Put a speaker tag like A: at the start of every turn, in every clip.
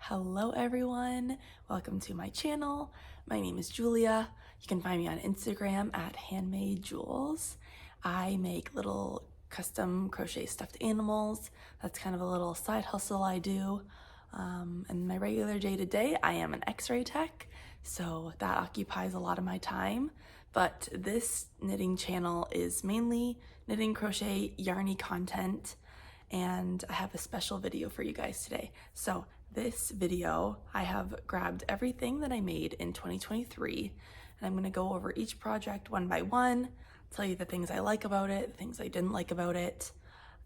A: Hello everyone, welcome to my channel. My name is Julia. You can find me on Instagram at Handmade Jewels. I make little custom crochet stuffed animals. That's kind of a little side hustle I do. And my regular day-to-day, I am an x-ray tech, so that occupies a lot of my time. But this knitting channel is mainly knitting, crochet, yarny content, and I have a special video for you guys today. So this video, I have grabbed everything that I made in 2023, and I'm gonna go over each project one by one, tell you the things I like about it, the things I didn't like about it,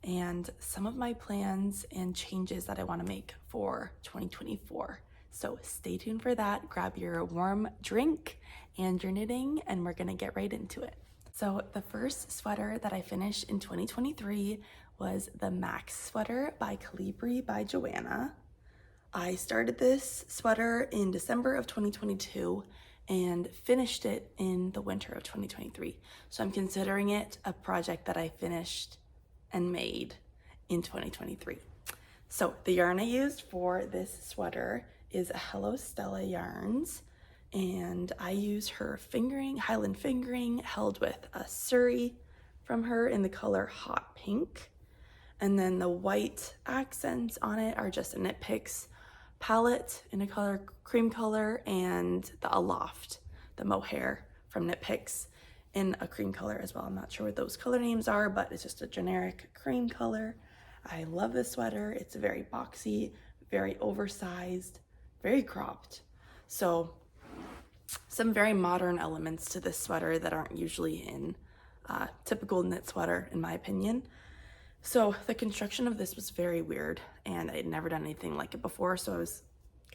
A: and some of my plans and changes that I wanna make for 2024. So stay tuned for that, grab your warm drink and your knitting, and we're gonna get right into it. So the first sweater that I finished in 2023 was the Max sweater by Kolibri by Johanna. I started this sweater in December of 2022 and finished it in the winter of 2023. So I'm considering it a project that I finished and made in 2023. So the yarn I used for this sweater is Hello Stella yarns, and I use her fingering, Highland fingering, held with a Surrey from her in the color Hot Pink. And then the white accents on it are just a Knit Picks palette in a color cream color, and the Aloft, the mohair from Knit Picks, in a cream color as well. I'm not sure what those color names are, but it's just a generic cream color. I love this sweater. It's very boxy, very oversized, very cropped. So some very modern elements to this sweater that aren't usually in typical knit sweater, in my opinion. So the construction of this was very weird, and I'd never done anything like it before, so I was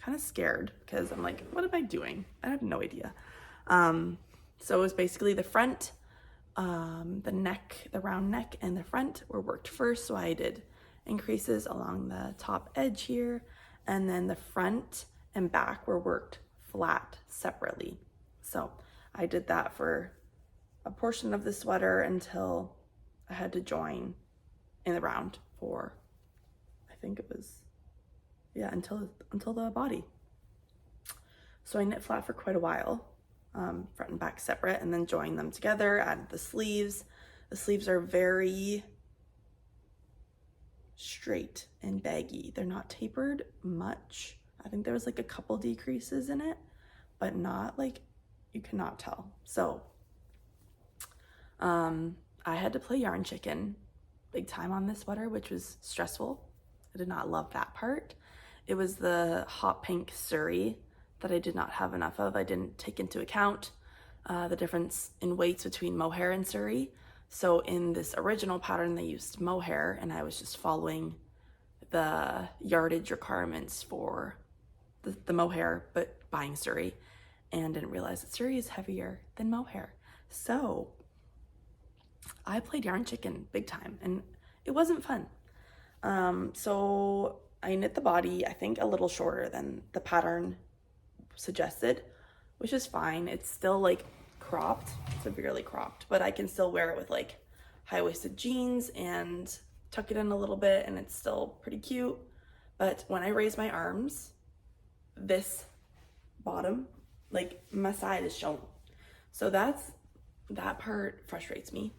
A: kind of scared because I'm like, what am I doing? I have no idea. So it was basically the front, the neck, the round neck and the front were worked first, so I did increases along the top edge here, and then the front and back were worked flat separately. So I did that for a portion of the sweater until I had to join in the round for, I think it was, yeah, until the body. So I knit flat for quite a while, front and back separate, and then joined them together, added the sleeves. The sleeves are very straight and baggy. They're not tapered much. I think there was like a couple decreases in it, but not like, you cannot tell. So I had to play yarn chicken big time on this sweater, which was stressful. I did not love that part. It was the Hot Pink Surrey that I did not have enough of. I didn't take into account the difference in weights between mohair and Surrey. So in this original pattern, they used mohair, and I was just following the yardage requirements for the mohair, but buying Surrey, and didn't realize that Surrey is heavier than mohair. So I played yarn chicken big time, and it wasn't fun. So I knit the body, I think, a little shorter than the pattern suggested, which is fine. It's still like cropped, severely cropped, but I can still wear it with like high-waisted jeans and tuck it in a little bit, and it's still pretty cute. But when I raise my arms, this bottom, like my side is shown. So that part frustrates me.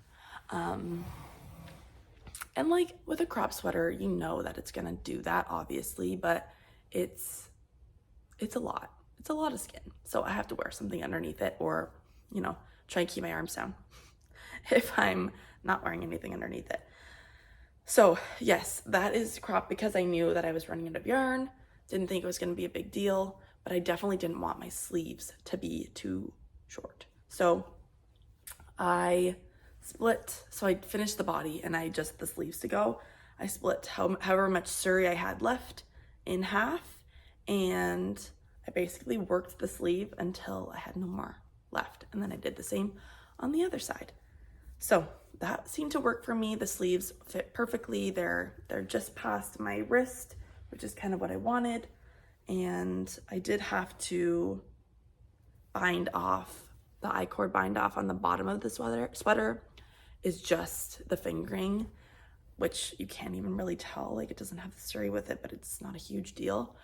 A: And like with a crop sweater, you know that it's gonna do that, obviously, but it's a lot. It's a lot of skin. So I have to wear something underneath it, or, you know, try and keep my arms down if I'm not wearing anything underneath it. So yes, that is cropped because I knew that I was running out of yarn. Didn't think it was gonna be a big deal, but I definitely didn't want my sleeves to be too short. So I split, so I finished the body and I just the sleeves to go. I split however much Surrey I had left in half, and I basically worked the sleeve until I had no more left, and then I did the same on the other side. So that seemed to work for me. The sleeves fit perfectly. They're just past my wrist, which is kind of what I wanted, and I did have to bind off the I-cord bind off on the bottom of the sweater is just the fingering, which you can't even really tell, like it doesn't have the Surrey with it, but it's not a huge deal.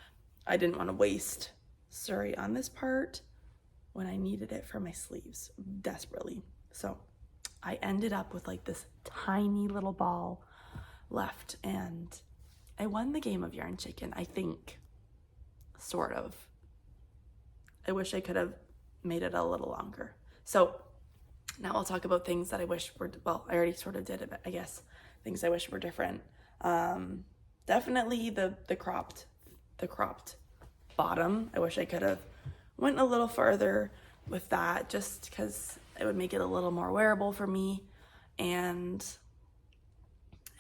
A: I didn't want to waste suri on this part when I needed it for my sleeves desperately. So I ended up with like this tiny little ball left, and I won the game of yarn chicken, I think, sort of. I wish I could have made it a little longer. So now I'll talk about things that I wish were, well, I already sort of did it, but I guess things I wish were different. Definitely the cropped bottom. I wish I could have went a little further with that, just because it would make it a little more wearable for me, and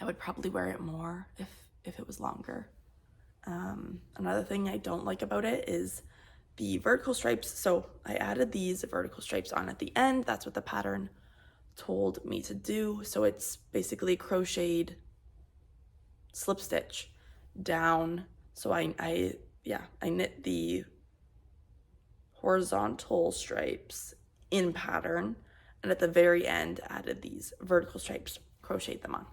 A: I would probably wear it more if it was longer. Another thing I don't like about it is the vertical stripes. So I added these vertical stripes on at the end. That's what the pattern told me to do. So it's basically crocheted slip stitch down. So I knit the horizontal stripes in pattern, and at the very end added these vertical stripes, crocheted them on.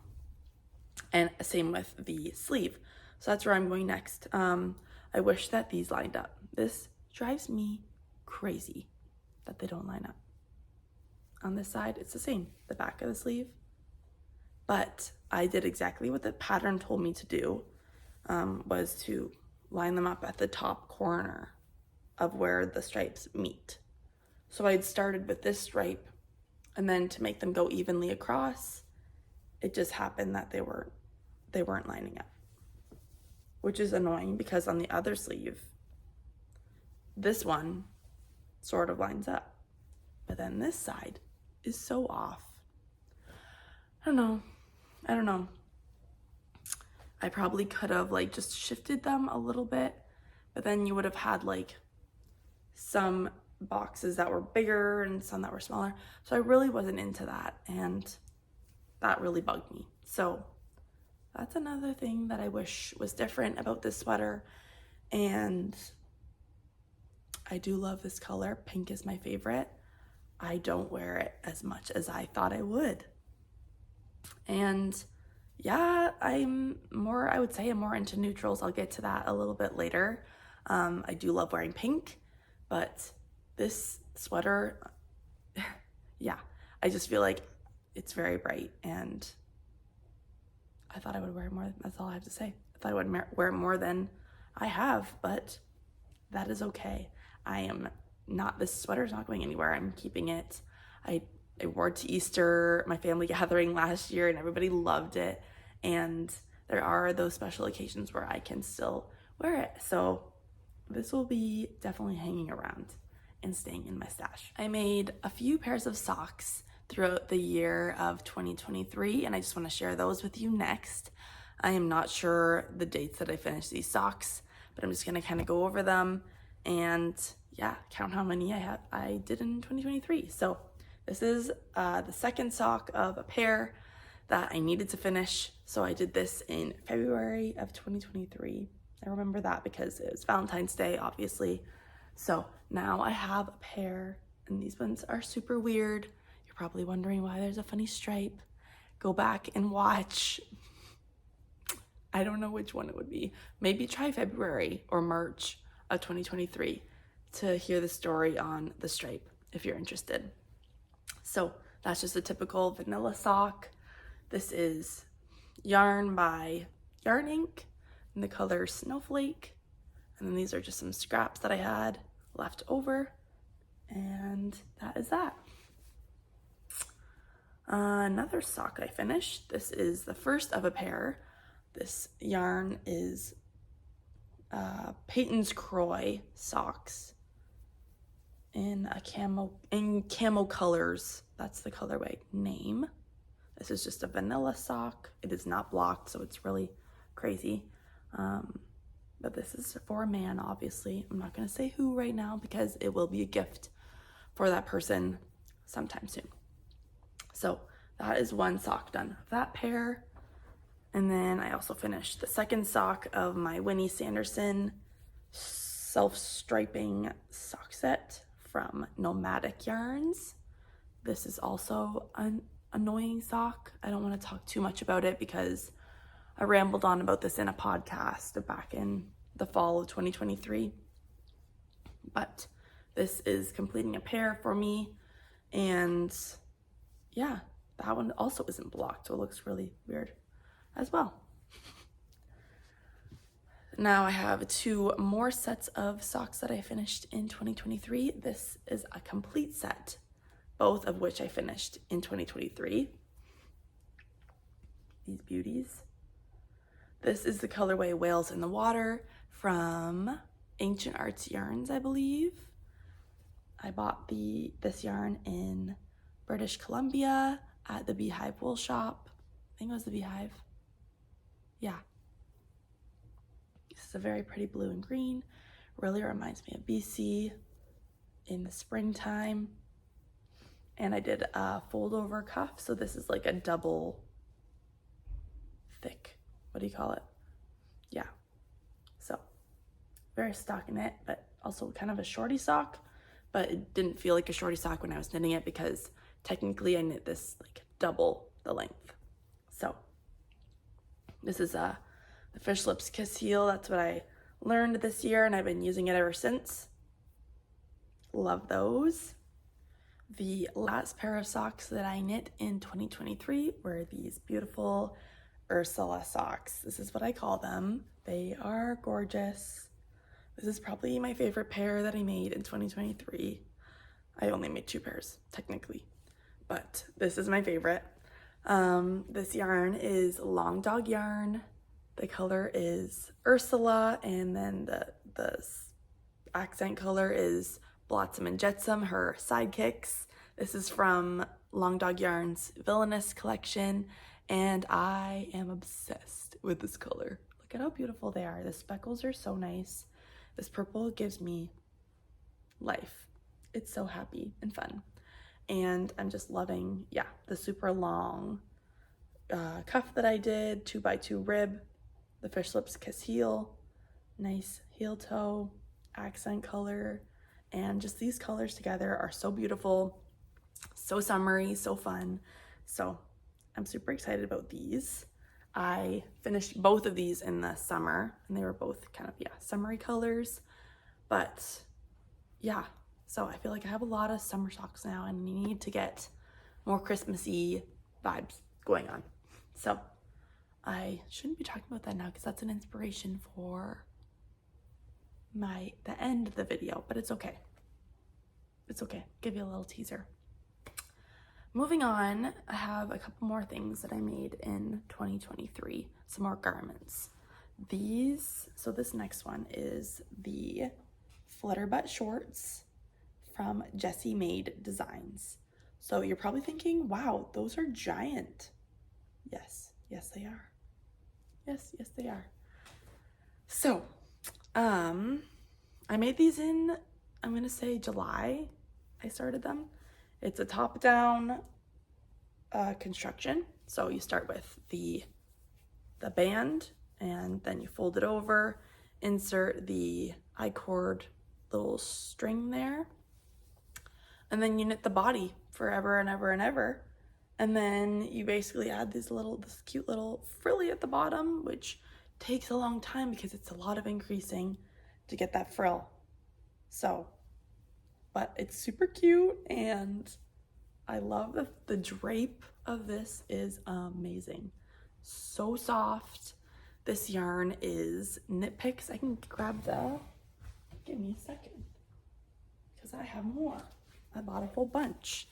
A: And same with the sleeve. So that's where I'm going next. I wish that these lined up. This drives me crazy that they don't line up. On this side, it's the same, the back of the sleeve. But I did exactly what the pattern told me to do, was to line them up at the top corner of where the stripes meet. So I'd started with this stripe, and then to make them go evenly across, it just happened that they weren't lining up, which is annoying because on the other sleeve, this one sort of lines up, but then this side is so off. I don't know. I probably could have like just shifted them a little bit, but then you would have had like some boxes that were bigger and some that were smaller. So I really wasn't into that, and that really bugged me. So that's another thing that I wish was different about this sweater. And I do love this color. Pink is my favorite. I don't wear it as much as I thought I would. And yeah, I would say I'm more into neutrals. I'll get to that a little bit later. I do love wearing pink, but this sweater, yeah, I just feel like it's very bright, and I thought I would wear more. That's all I have to say. I thought I would wear more than I have, but that is okay. This sweater's not going anywhere. I'm keeping it. I wore it to Easter, my family gathering last year, and everybody loved it. And there are those special occasions where I can still wear it. So this will be definitely hanging around and staying in my stash. I made a few pairs of socks throughout the year of 2023, and I just want to share those with you next. I am not sure the dates that I finished these socks, but I'm just going to kind of go over them and count how many I did in 2023. So this is the second sock of a pair that I needed to finish. So I did this in February of 2023. I remember that because it was Valentine's Day, obviously. So now I have a pair, and these ones are super weird. You're probably wondering why there's a funny stripe. Go back and watch. I don't know which one it would be. Maybe try February or March of 2023 to hear the story on the stripe if you're interested. So that's just a typical vanilla sock. This is yarn by Yarn Ink in the color Snowflake. And then these are just some scraps that I had left over. And that is that. Another sock I finished. This is the first of a pair. This yarn is Peyton's Croy socks in camo colors. That's the colorway name. This is just a vanilla sock. It is not blocked, so it's really crazy. But this is for a man, obviously. I'm not going to say who right now because it will be a gift for that person sometime soon. So that is one sock done of that pair. And then I also finished the second sock of my Winnie Sanderson self-striping sock set from Nomadic Yarns. This is also an annoying sock. I don't want to talk too much about it because I rambled on about this in a podcast back in the fall of 2023. But this is completing a pair for me, and yeah, that one also isn't blocked, so it looks really weird as well. Now I have 2 more sets of socks that I finished in 2023. This is a complete set, both of which I finished in 2023. These beauties. This is the colorway Whales in the Water from Ancient Arts Yarns, I believe. I bought this yarn in British Columbia at the Beehive Wool Shop. I think it was the Beehive. Yeah. This is a very pretty blue and green. Really reminds me of BC in the springtime. And I did a fold over cuff, so this is like a double thick, what do you call it? Yeah. So very stockinette, but also kind of a shorty sock, but it didn't feel like a shorty sock when I was knitting it because technically I knit this like double the length. So this is the Fish Lips Kiss Heel. That's what I learned this year, and I've been using it ever since. Love those. The last pair of socks that I knit in 2023 were these beautiful Ursula socks. This is what I call them. They are gorgeous. This is probably my favorite pair that I made in 2023. I only made 2 pairs, technically, but this is my favorite. This yarn is Long Dog yarn. The color is Ursula, and then the accent color is Blotsam and Jetsam, her sidekicks. This is from Long Dog Yarn's Villainous collection, and I am obsessed with this color. Look at how beautiful they are. The speckles are so nice. This purple gives me life. It's so happy and fun. And I'm just loving, yeah, the super long cuff that I did, 2x2 rib, the Fish Lips Kiss heel, nice heel toe, accent color, and just these colors together are so beautiful, so summery, so fun. So I'm super excited about these. I finished both of these in the summer, and they were both kind of, yeah, summery colors. But yeah, so I feel like I have a lot of summer socks now, and I need to get more Christmassy vibes going on. So I shouldn't be talking about that now because that's an inspiration for the end of the video, but it's okay. It's okay. Give you a little teaser. Moving on, I have a couple more things that I made in 2023, some more garments. So this next one is the Flutterbutt shorts from Jessie Maed Designs. So you're probably thinking, wow, those are giant. Yes, yes they are. Yes, yes they are. So, I made these in, I'm gonna say July, I started them. It's a top-down construction. So you start with the band, and then you fold it over, insert the I-cord little string there, and then you knit the body forever and ever and ever. And then you basically add this cute little frilly at the bottom, which takes a long time because it's a lot of increasing to get that frill. So, but it's super cute, and I love the drape of this is amazing. So soft. This yarn is Knit Picks. I can grab give me a second, because I have more. I bought a whole bunch.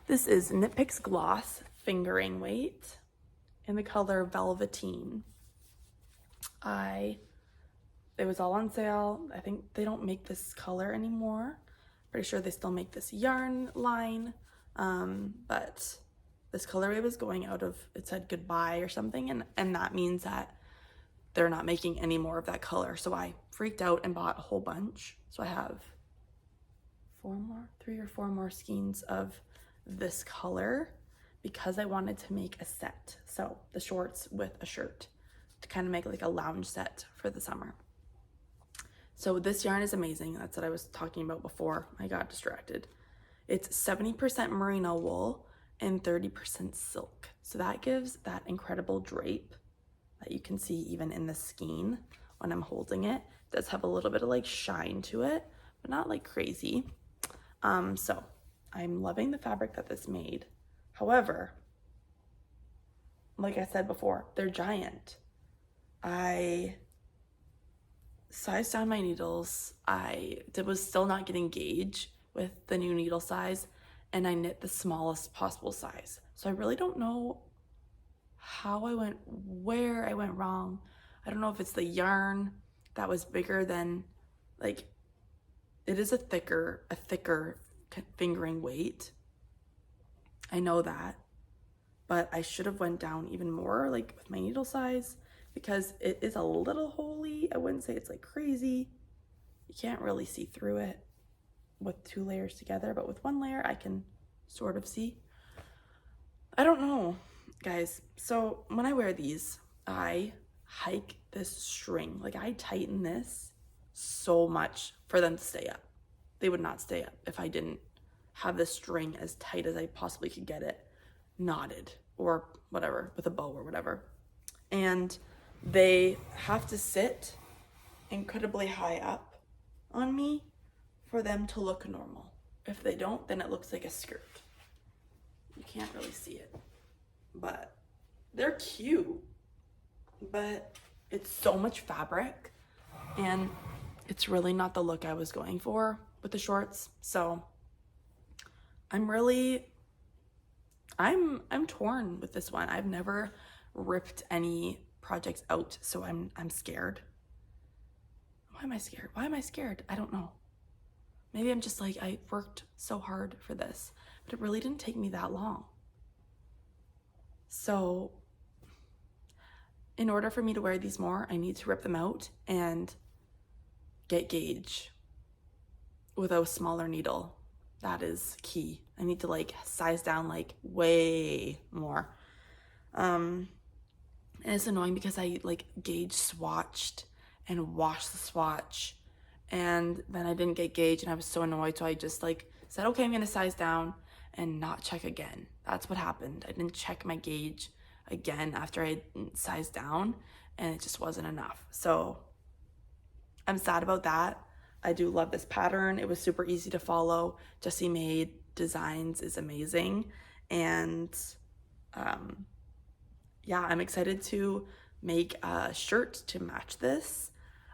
A: This is Knit Picks Gloss Fingering Weight in the color Velveteen. It was all on sale. I think they don't make this color anymore. Pretty sure they still make this yarn line, but this colorway was going out of, it said goodbye or something, and that means that they're not making any more of that color. So I freaked out and bought a whole bunch. So I have 3 or 4 more skeins of this color because I wanted to make a set. So the shorts with a shirt to kind of make like a lounge set for the summer. So this yarn is amazing. That's what I was talking about before I got distracted. It's 70% merino wool and 30% silk. So that gives that incredible drape that you can see even in the skein when I'm holding it. does have a little bit of like shine to it, but not like crazy. So I'm loving the fabric that this made. However, like I said before, they're giant. I sized down my needles. I was still not getting gauge with the new needle size, and I knit the smallest possible size. So I really don't know where I went wrong. I don't know if it's the yarn that was bigger than, like, it is a thicker fingering weight. I know that, but I should have went down even more, like with my needle size, because it is a little holy. I wouldn't say it's like crazy. You can't really see through it with 2 layers together, but with 1 layer I can sort of see. I don't know, guys. So when I wear these, I hike this string. Like, I tighten this so much for them to stay up. They would not stay up if I didn't have this string as tight as I possibly could get it knotted or whatever, with a bow or whatever. And they have to sit incredibly high up on me for them to look normal. If they don't, then it looks like a skirt. You can't really see it, but they're cute. But it's so much fabric, and it's really not the look I was going for with the shorts. So I'm torn with this one. I've never ripped any projects out, so I'm scared. Why am I scared? Why am I scared? I don't know. Maybe I'm just like, I worked so hard for this, but it really didn't take me that long. So in order for me to wear these more, I need to rip them out and get gauge with a smaller needle. That is key. I need to like size down like way more. And it's annoying because I like gauge swatched and washed the swatch, and then I didn't get gauge, and I was so annoyed. So I just like said, okay, I'm gonna size down and not check again. That's what happened. I didn't check my gauge again after I sized down, and it just wasn't enough. So I'm sad about that. I do love this pattern. It was super easy to follow. Jessie Maed Designs is amazing. And yeah, I'm excited to make a shirt to match this.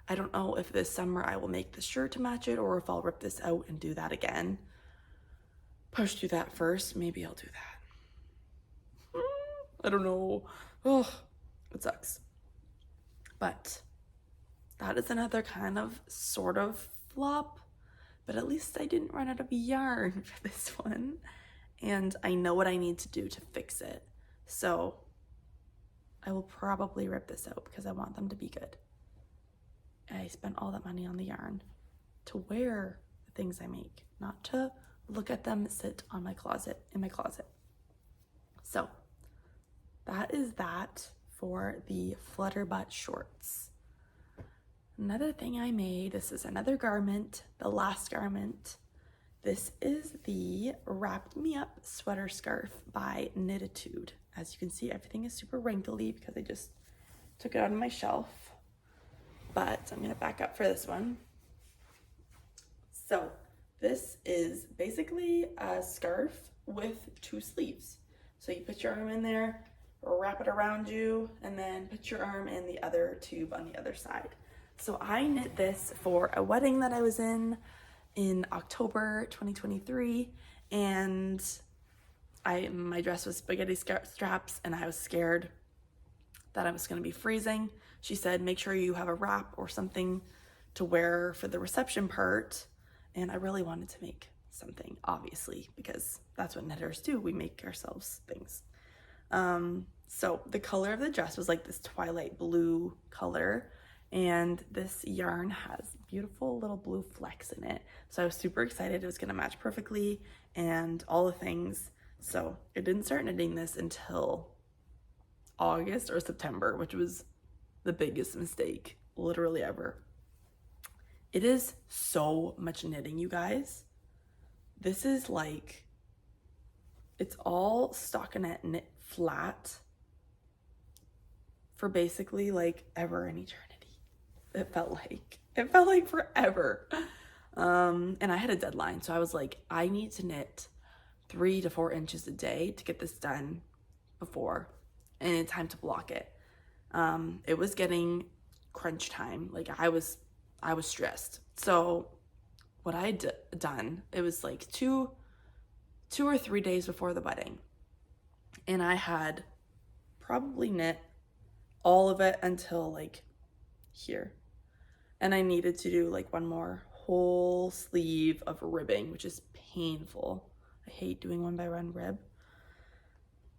A: I don't know if this summer I will make the shirt to match it, or if I'll rip this out and do that again. Push through that first. Maybe I'll do that. I don't know. Oh, it sucks. But that is another kind of sort of flop, but at least I didn't run out of yarn for this one, and I know what I need to do to fix it. So I will probably rip this out because I want them to be good. I spent all that money on the yarn to wear the things I make, not to look at them sit on my closet, in my closet. So that is that for the Flutterbutt shorts. Another thing I made, this is another garment, the last garment. This is the Wrapped Me Up sweater scarf by Knitatude. As you can see, everything is super wrinkly because I just took it out of my shelf. But I'm gonna back up for this one. So this is basically a scarf with 2 sleeves. So you put your arm in there, wrap it around you, and then put your arm in the other tube on the other side. So I knit this for a wedding that I was in October 2023, and my dress was spaghetti straps, and I was scared that I was going to be freezing. She said, make sure you have a wrap or something to wear for the reception part, and I really wanted to make something, obviously, because that's what knitters do. We make ourselves things. So the color of the dress was like this twilight blue color, and this yarn has beautiful little blue flecks in it. So I was super excited it was gonna match perfectly and all the things. So I didn't start knitting this until August or September, which was the biggest mistake literally ever. It is so much knitting, you guys. This is like, it's all stockinette knit flat for basically like ever and eternity. It felt like, It felt like forever. And I had a deadline, so I was like, I need to knit 3 to 4 inches a day to get this done before, and it's time to block it. It was getting crunch time. Like I was stressed. So what I'd done, it was like two or 3 days before the wedding, and I had probably knit all of it until like here, and I needed to do like one more whole sleeve of ribbing, which is painful. I hate doing one by one rib.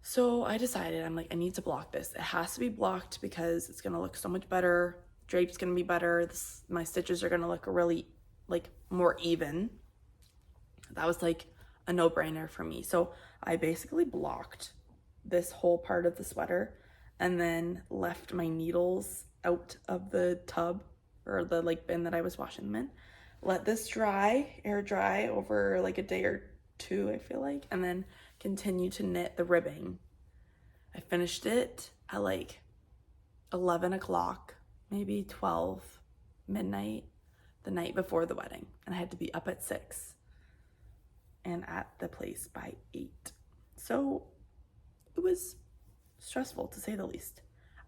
A: So I decided, I'm like, I need to block this. It has to be blocked because it's gonna look so much better. Drape's gonna be better. My stitches are gonna look really like more even. That was like a no-brainer for me. So I basically blocked this whole part of the sweater and then left my needles out of the tub or the like bin that I was washing them in. Let this dry, air dry over like a day or two, I feel like, and then continue to knit the ribbing. I finished it at like 11 o'clock, maybe 12, midnight, the night before the wedding. And I had to be up at 6 and at the place by 8. So it was stressful to say the least.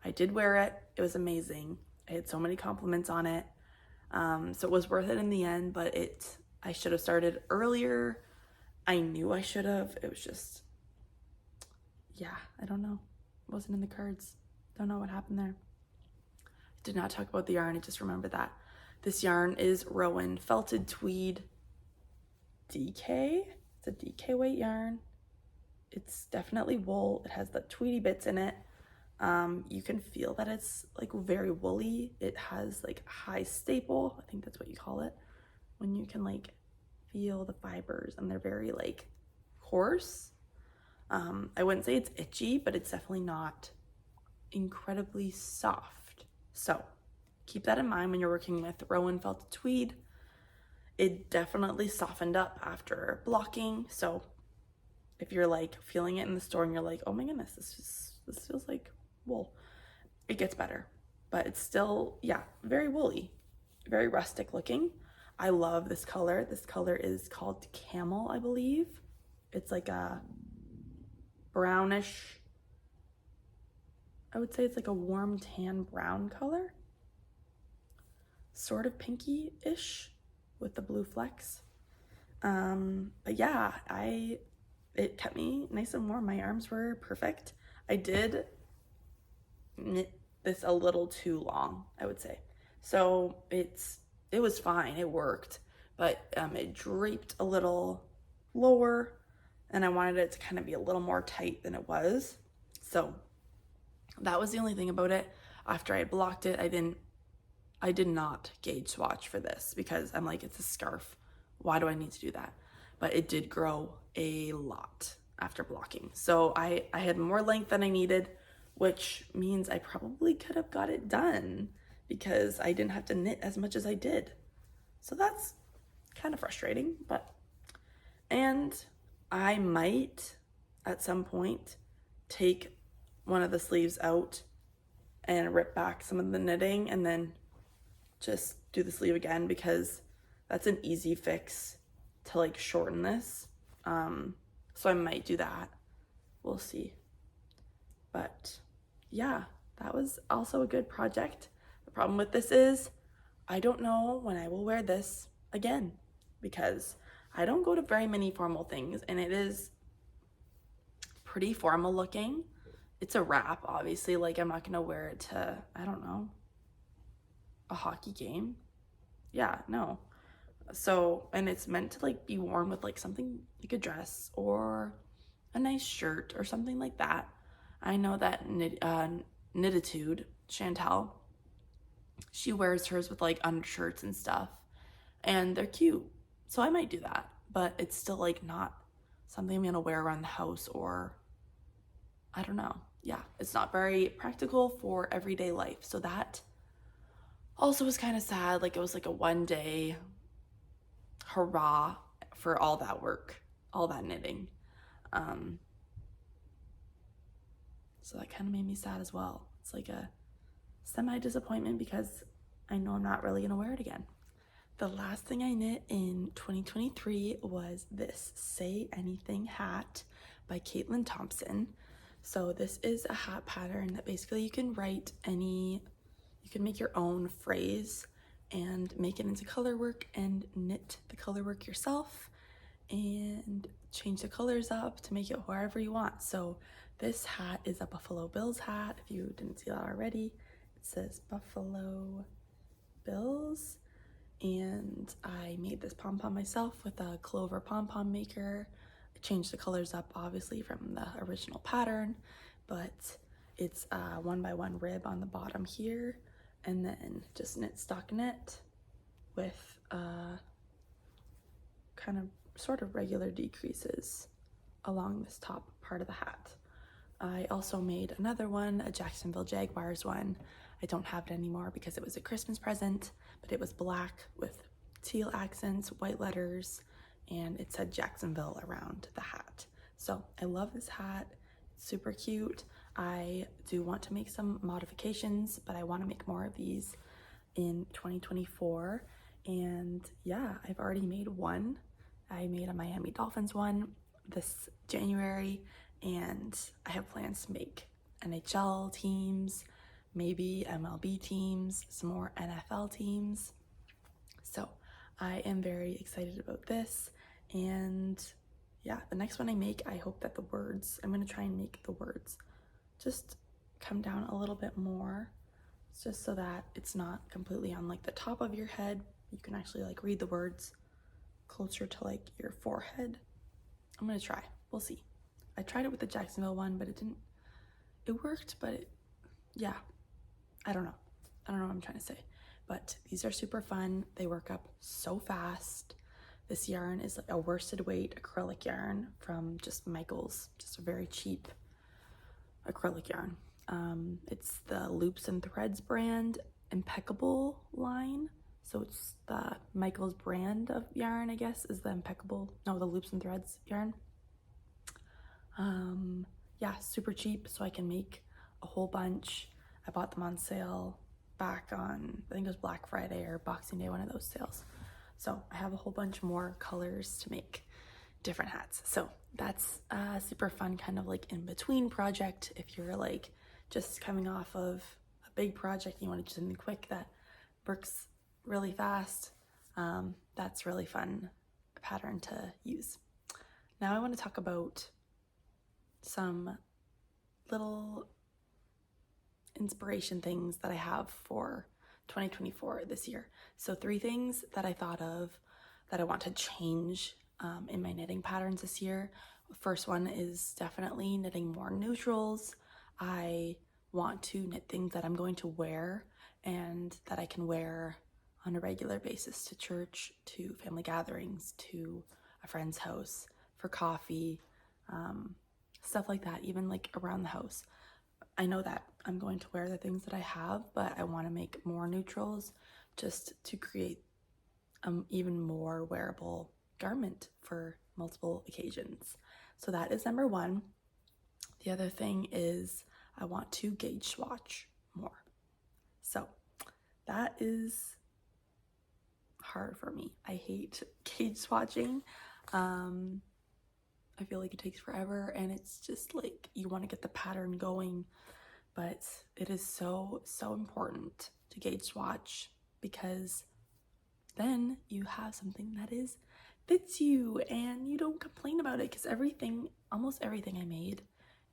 A: I did wear it. It was amazing. I had so many compliments on it. So it was worth it in the end, but I should have started earlier. I knew I should have. It was just, yeah, I don't know. It wasn't in the cards. Don't know what happened there. I did not talk about the yarn. I just remember that. This yarn is Rowan Felted Tweed DK. It's a DK weight yarn. It's definitely wool. It has the tweedy bits in it. You can feel that it's like very woolly. It has like high staple. I think that's what you call it. When you can like feel the fibers and they're very like coarse. I wouldn't say it's itchy, but it's definitely not incredibly soft. So keep that in mind when you're working with Rowan Felted Tweed. It definitely softened up after blocking. So if you're like feeling it in the store and you're like, oh my goodness, this feels like wool, it gets better. But it's still, yeah, very woolly, very rustic looking. I love this color. This color is called Camel, I believe. It's like a brownish, I would say it's like a warm tan brown color. Sort of pinky-ish with the blue flecks. But yeah, it kept me nice and warm. My arms were perfect. I did knit this a little too long, I would say. So it was fine, it worked, but it draped a little lower and I wanted it to kind of be a little more tight than it was. So that was the only thing about it. After I blocked it, I did not gauge swatch for this because I'm like, it's a scarf. Why do I need to do that? But it did grow a lot after blocking. So I had more length than I needed, which means I probably could have got it done because I didn't have to knit as much as I did. So that's kind of frustrating, and I might at some point take one of the sleeves out and rip back some of the knitting and then just do the sleeve again because that's an easy fix to like shorten this. So I might do that. We'll see. But yeah, that was also a good project. The problem with this is I don't know when I will wear this again because I don't go to very many formal things and it is pretty formal looking. It's a wrap, obviously. Like I'm not gonna wear it to, I don't know, a hockey game. Yeah, no. So, and it's meant to like be worn with like something like a dress or a nice shirt or something like that. I know that Knitatude, Chantal, she wears hers with like undershirts and stuff and they're cute. So I might do that, but it's still like not something I'm gonna wear around the house or I don't know. Yeah, it's not very practical for everyday life. So that also was kind of sad. Like it was like a one day hurrah for all that work, all that knitting. So that kind of made me sad as well. It's like a semi disappointment because I know I'm not really gonna wear it again. The last thing I knit in 2023 was this Say Anything hat by Thomson. So this is a hat pattern that basically you can make your own phrase and make it into color work and knit the color work yourself and change the colors up to make it wherever you want. So this hat is a Buffalo Bills hat. If you didn't see that already, it says Buffalo Bills. And I made this pom-pom myself with a Clover pom-pom maker. I changed the colors up obviously from the original pattern, but it's a 1x1 rib on the bottom here, and then just knit stockinette with kind of sort of regular decreases along this top part of the hat. I also made another one, a Jacksonville Jaguars one. I don't have it anymore because it was a Christmas present, but it was black with teal accents, white letters, and it said Jacksonville around the hat. So I love this hat, it's super cute. I do want to make some modifications, but I want to make more of these in 2024. And yeah, I've already made one. I made a Miami Dolphins one this January, and I have plans to make NHL teams, maybe MLB teams, some more NFL teams. So I am very excited about this. And yeah, the next one I make, I hope that I'm going to try and make the words just come down a little bit more, just so that it's not completely on like the top of your head. You can actually like read the words closer to like your forehead. I'm going to try. We'll see. I tried it with the Jacksonville one, but it worked, but yeah, I don't know what I'm trying to say, but these are super fun. They work up so fast. This yarn is like a worsted weight acrylic yarn from just Michael's, just a very cheap acrylic yarn. It's the Loops and Threads brand Impeccable line. So it's the Michael's brand of yarn, I guess, is the the Loops and Threads yarn. Yeah, super cheap, so I can make a whole bunch. I bought them on sale back on, I think it was Black Friday or Boxing Day, one of those sales. So I have a whole bunch more colors to make different hats. So that's a super fun kind of like in between project. If you're like just coming off of a big project and you want to do something quick that works really fast, that's really fun pattern to use. Now I want to talk about some little inspiration things that I have for 2024 this year. So 3 things that I thought of that I want to change in my knitting patterns this year. The first one is definitely knitting more neutrals. I want to knit things that I'm going to wear and that I can wear on a regular basis to church, to family gatherings, to a friend's house, for coffee, stuff like that, even like around the house. I know that I'm going to wear the things that I have, but I want to make more neutrals just to create even more wearable garment for multiple occasions. So that is number 1. The other thing is I want to gauge swatch more. So that is hard for me. I hate gauge swatching. I feel like it takes forever, and it's just like you want to get the pattern going, but it is so important to gauge swatch, because then you have something that fits you and you don't complain about it, because almost everything I made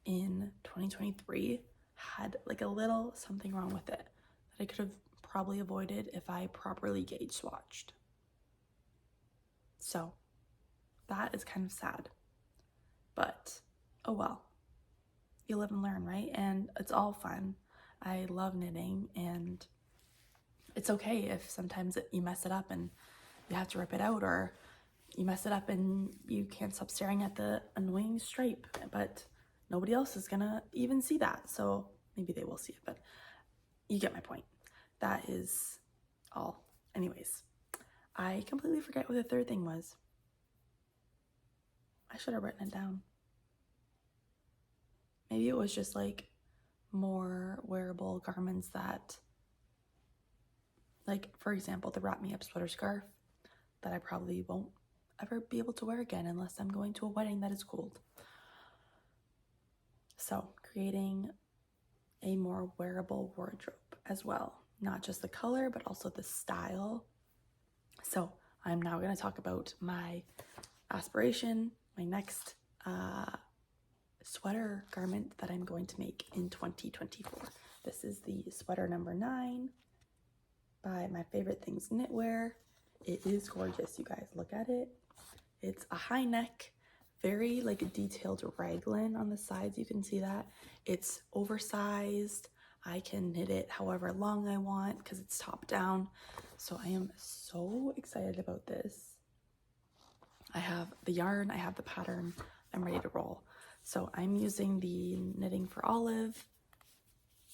A: in 2023 had like a little something wrong with it that I could have probably avoided if I properly gauge swatched. So that is kind of sad, but oh well, you live and learn, right? And it's all fun. I love knitting, and it's okay if sometimes you mess it up and you have to rip it out, or you mess it up and you can't stop staring at the annoying stripe, but nobody else is gonna even see that. So maybe they will see it, but you get my point. That is all. Anyways, I completely forget what the third thing was. I should have written it down. Maybe it was just like more wearable garments that Like, for example, the Wrap Me Up sweater scarf that I probably won't ever be able to wear again unless I'm going to a wedding that is cold. So creating a more wearable wardrobe as well, not just the color, but also the style. So I'm now going to talk about my aspiration, my next sweater garment that I'm going to make in 2024. This is the sweater number 9 by My Favorite Things Knitwear. It is gorgeous, you guys. Look at it. It's a high neck, very like a detailed raglan on the sides. You can see that. It's oversized. I can knit it however long I want because it's top down. So I am so excited about this. I have the yarn, I have the pattern, I'm ready to roll. So I'm using the Knitting for Olive.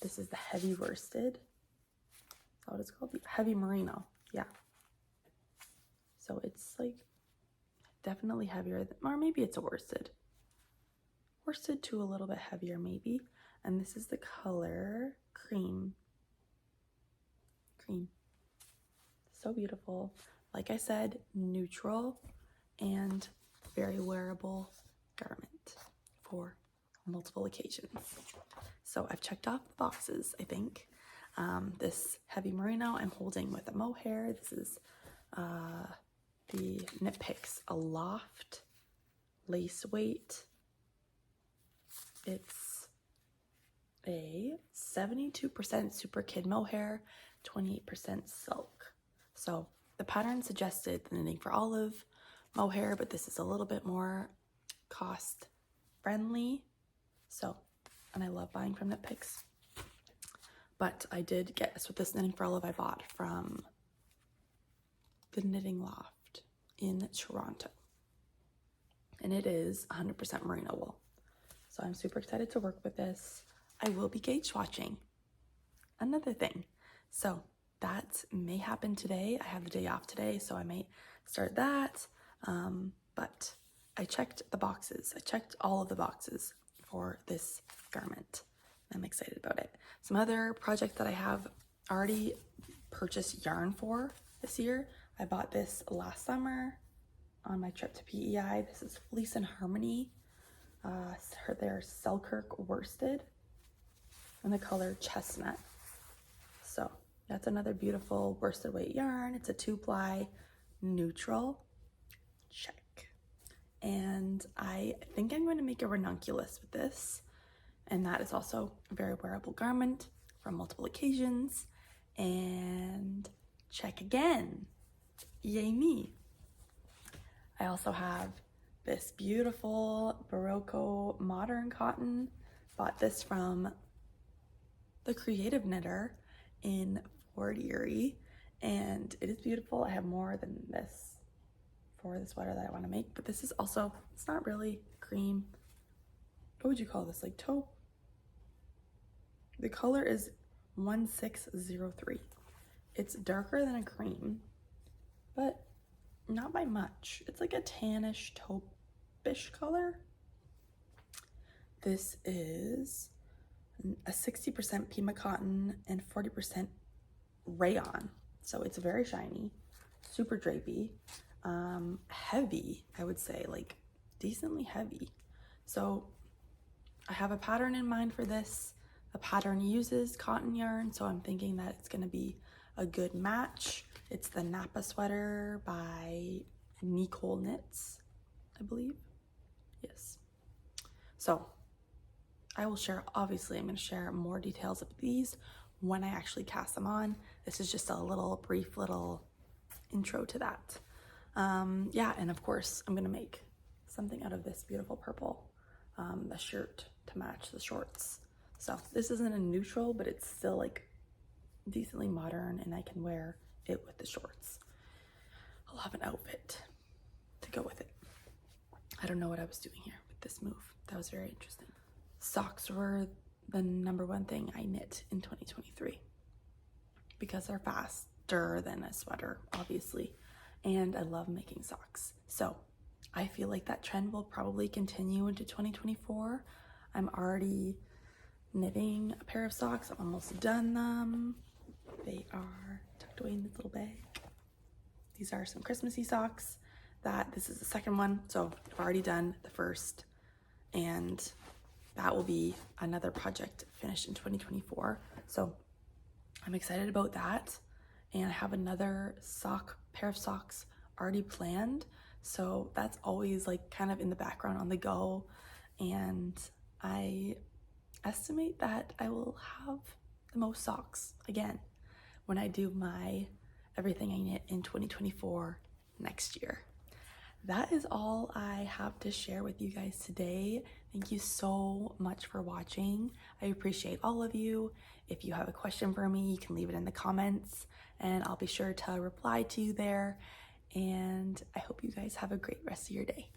A: This is the heavy worsted. Is that what it's called? The heavy merino, yeah. So it's like definitely heavier, or maybe it's a worsted. Worsted to a little bit heavier maybe. And this is the color Cream. Cream. So beautiful. Like I said, neutral and very wearable garment for multiple occasions. So I've checked off the boxes, I think. This heavy merino I'm holding with a mohair. This is the Knit Picks Aloft lace weight. It's a 72% super kid mohair, 28% silk. So the pattern suggested the Knitting for Olive mohair, but this is a little bit more cost friendly. So, and I love buying from Knit Picks. But I did get, so this Knitting for Olive I bought from the Knitting Loft in Toronto. And it is 100% merino wool. So I'm super excited to work with this. I will be gauge watching. Another thing. So that may happen today. I have the day off today, so I might start that. But I checked the boxes. I checked all of the boxes for this garment. I'm excited about it. Some other projects that I have already purchased yarn for this year. I bought this last summer on my trip to PEI. This is Fleece and Harmony. Their Selkirk worsted in the color Chestnut. So that's another beautiful worsted weight yarn. It's a 2-ply neutral. Check. And I think I'm going to make a ranunculus with this. And that is also a very wearable garment for multiple occasions. And check again. Yay me. I also have this beautiful Barocco modern cotton. Bought this from the Creative Knitter in Fort Erie. And it is beautiful. I have more than this for the sweater that I want to make. But this is also, it's not really cream. What would you call this? Like taupe? The color is 1603. It's darker than a cream, but not by much. It's like a tannish taupe-ish color. This is a 60% Pima cotton and 40% rayon. So it's very shiny, super drapey, heavy, I would say, like decently heavy. So I have a pattern in mind for this. The pattern uses cotton yarn, so I'm thinking that it's gonna be a good match. It's the Napa sweater by Nicole Knits, I believe. Yes. So I will share, obviously I'm gonna share more details of these when I actually cast them on. This is just a little brief little intro to that. Yeah, and of course I'm gonna make something out of this beautiful purple, the shirt to match the shorts. So this isn't a neutral, but it's still like decently modern and I can wear it with the shorts. I'll have an outfit to go with it. I don't know what I was doing here with this move. That was very interesting. Socks were the #1 thing I knit in 2023 because they're faster than a sweater, obviously. And I love making socks. So I feel like that trend will probably continue into 2024. I'm already knitting a pair of socks. I'm almost done them. They are tucked away in this little bag. These are some Christmassy socks. This is the second one, so I've already done the first, and that will be another project finished in 2024. So I'm excited about that, and I have another pair of socks already planned, so that's always like kind of in the background on the go, and I estimate that I will have the most socks again when I do my Everything I Knit in 2024 next year. That is all I have to share with you guys today. Thank you so much for watching. I appreciate all of you. If you have a question for me, you can leave it in the comments and I'll be sure to reply to you there. And I hope you guys have a great rest of your day.